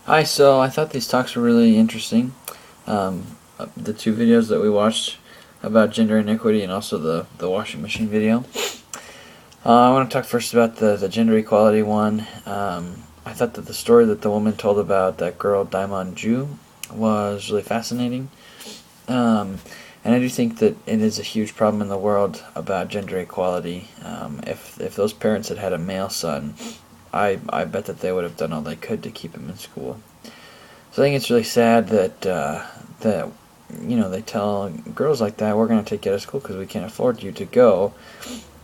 Hi, so I thought these talks were really interesting. The two videos that we watched about gender inequity and also the washing machine video. I want to talk first about the gender equality one. I thought that the story that the woman told about that girl, Daimon Ju, was really fascinating. And I do think that it is a huge problem in the world about gender equality. If those parents had had a male son, I bet that they would have done all they could to keep him in school. So I think it's really sad that they tell girls like that, we're going to take you out of school because we can't afford you to go.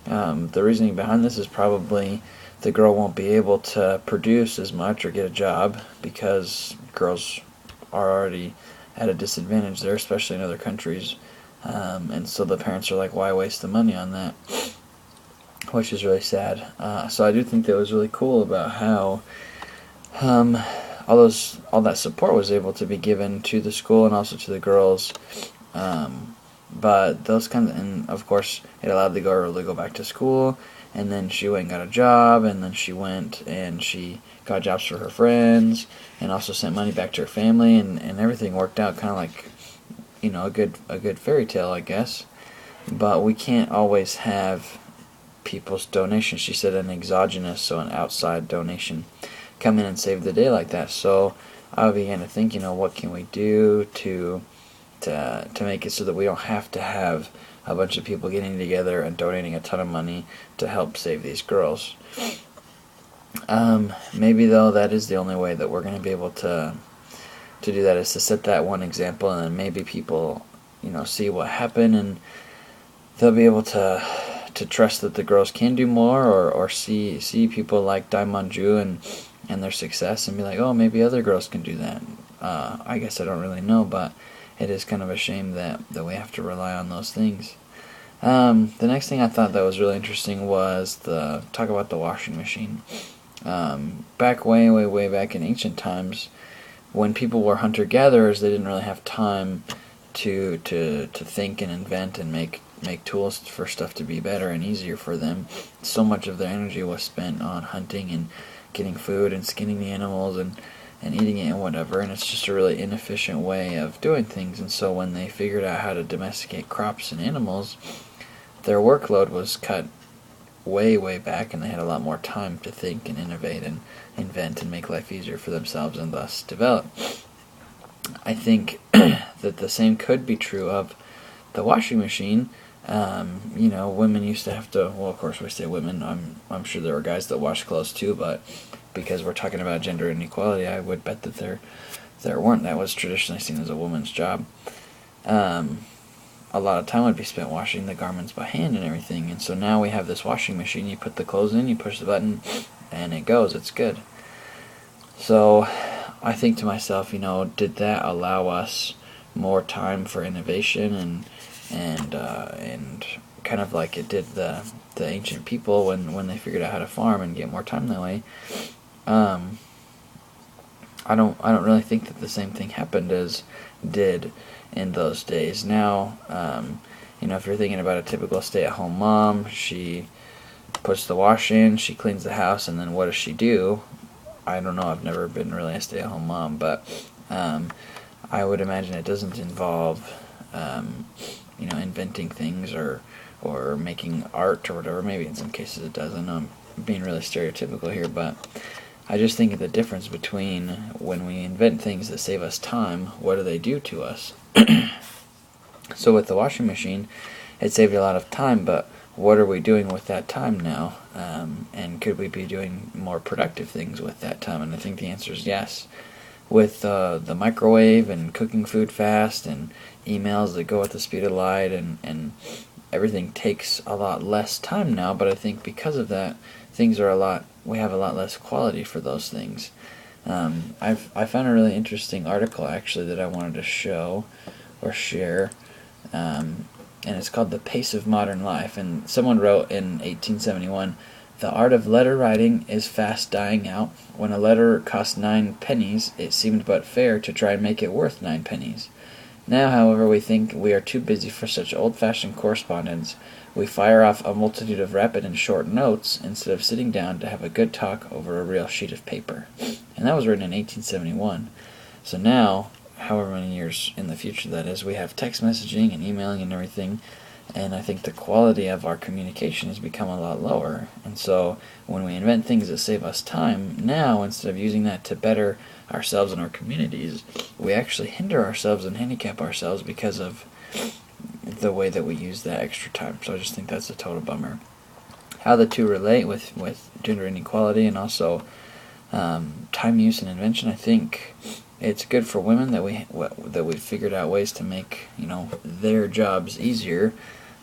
The reasoning behind this is probably the girl won't be able to produce as much or get a job because girls are already at a disadvantage there, especially in other countries. And so the parents are like, why waste the money on that? Which is really sad. So I do think that was really cool about how all that support was able to be given to the school and also to the girls. But those kinds and of course it allowed the girl to go back to school, and then she went and got a job, and then she went and she got jobs for her friends and also sent money back to her family, and everything worked out kind of like a good fairy tale, I guess. But we can't always have people's donations. She said an exogenous, so an outside donation, come in and save the day like that. So I began to think, what can we do to make it so that we don't have to have a bunch of people getting together and donating a ton of money to help save these girls. Maybe though that is the only way that we're going to be able to do that, is to set that one example, and then maybe people see what happened, and they'll be able to trust that the girls can do more, or see people like Daimon Ju and their success and be like, oh, maybe other girls can do that. I guess I don't really know, but it is kind of a shame that we have to rely on those things. The next thing I thought that was really interesting was the talk about the washing machine. Back way back in ancient times, when people were hunter-gatherers, they didn't really have time to think and invent and make tools for stuff to be better and easier for them. So much of their energy was spent on hunting and getting food and skinning the animals and eating it and whatever, and it's just a really inefficient way of doing things. And so when they figured out how to domesticate crops and animals, their workload was cut way back, and they had a lot more time to think and innovate and invent and make life easier for themselves and thus develop. I think that the same could be true of the washing machine. Women used to have to, well, of course we say women, I'm sure there were guys that wash clothes too, but because we're talking about gender inequality, I would bet that there weren't. That was traditionally seen as a woman's job. A lot of time would be spent washing the garments by hand and everything, and so now we have this washing machine. You put the clothes in, you push the button, and it goes. It's good. So I think to myself, did that allow us more time for innovation and kind of like it did the ancient people when they figured out how to farm and get more time that way? I don't really think that the same thing happened as did in those days. Now, if you're thinking about a typical stay-at-home mom, she puts the wash in, she cleans the house, and then what does she do? I don't know. I've never been really a stay-at-home mom, but I would imagine it doesn't involve inventing things or making art or whatever. Maybe in some cases it does. I know I'm being really stereotypical here, but I just think of the difference between when we invent things that save us time, what do they do to us? So with the washing machine, it saved a lot of time, but what are we doing with that time now? And could we be doing more productive things with that time? And I think the answer is yes. With the microwave and cooking food fast and emails that go at the speed of light and everything takes a lot less time now, but I think because of that, we have a lot less quality for those things. I found a really interesting article actually that I wanted to show or share, and it's called "The Pace of Modern Life." And someone wrote in 1871, "The art of letter writing is fast dying out. When a letter cost 9 pennies, it seemed but fair to try and make it worth 9 pennies. Now, however, we think we are too busy for such old-fashioned correspondence. We fire off a multitude of rapid and short notes instead of sitting down to have a good talk over a real sheet of paper." and that was written in 1871. So now, however many years in the future that is, we have text messaging and emailing and everything, and I think the quality of our communication has become a lot lower. And so when we invent things that save us time, now instead of using that to better ourselves and our communities, we actually hinder ourselves and handicap ourselves because of the way that we use that extra time. So I just think that's a total bummer. How the two relate with gender inequality and also time use and invention, I think it's good for women that we figured out ways to make their jobs easier.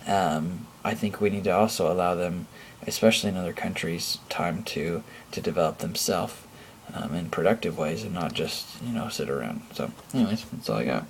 I think we need to also allow them, especially in other countries, time to develop themselves in productive ways and not just sit around. So, anyways, that's all I got.